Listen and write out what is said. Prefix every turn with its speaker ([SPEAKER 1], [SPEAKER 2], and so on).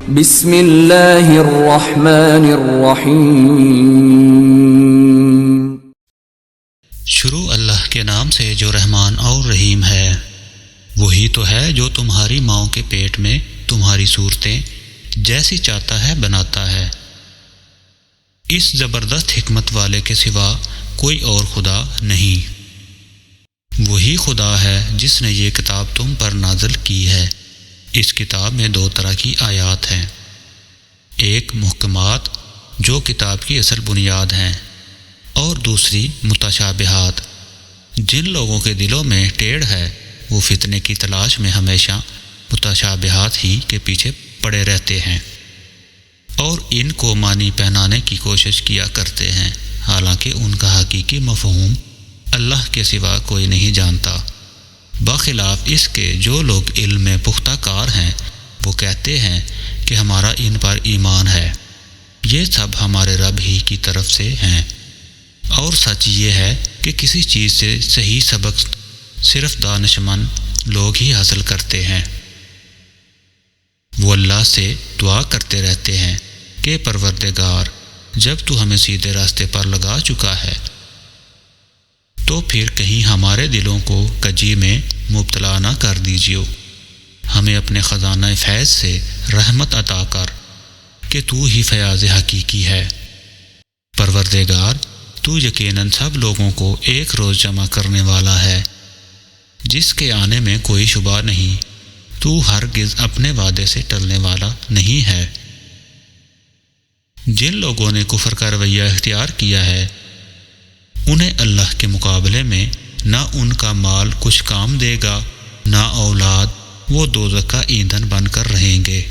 [SPEAKER 1] بسم اللہ الرحمن الرحیم۔
[SPEAKER 2] شروع اللہ کے نام سے جو رحمان اور رحیم ہے۔ وہی تو ہے جو تمہاری ماؤں کے پیٹ میں تمہاری صورتیں جیسی چاہتا ہے بناتا ہے۔ اس زبردست حکمت والے کے سوا کوئی اور خدا نہیں۔ وہی خدا ہے جس نے یہ کتاب تم پر نازل کی ہے۔ اس کتاب میں دو طرح کی آیات ہیں، ایک محکمات جو کتاب کی اصل بنیاد ہیں، اور دوسری متشابہات۔ جن لوگوں کے دلوں میں ٹیڑھ ہے وہ فتنے کی تلاش میں ہمیشہ متشابہات ہی کے پیچھے پڑے رہتے ہیں اور ان کو معنی پہنانے کی کوشش کیا کرتے ہیں، حالانکہ ان کا حقیقی مفہوم اللہ کے سوا کوئی نہیں جانتا۔ بخلاف اس کے جو لوگ علم میں پختہ کار ہیں وہ کہتے ہیں کہ ہمارا ان پر ایمان ہے، یہ سب ہمارے رب ہی کی طرف سے ہیں، اور سچ یہ ہے کہ کسی چیز سے صحیح سبق صرف دانشمند لوگ ہی حاصل کرتے ہیں۔ وہ اللہ سے دعا کرتے رہتے ہیں کہ پروردگار، جب تو ہمیں سیدھے راستے پر لگا چکا ہے تو پھر کہیں ہمارے دلوں کو کجی میں مبتلا نہ کر دیجیے، ہمیں اپنے خزانہ فیض سے رحمت عطا کر کہ تو ہی فیاض حقیقی ہے۔ پروردگار، تو یقیناً سب لوگوں کو ایک روز جمع کرنے والا ہے جس کے آنے میں کوئی شبہ نہیں، تو ہرگز اپنے وعدے سے ٹلنے والا نہیں ہے۔ جن لوگوں نے کفر کا رویہ اختیار کیا ہے انہیں اللہ کے مقابلے میں نہ ان کا مال کچھ کام دے گا، نہ اولاد، وہ دوزخ کا ایندھن بن کر رہیں گے۔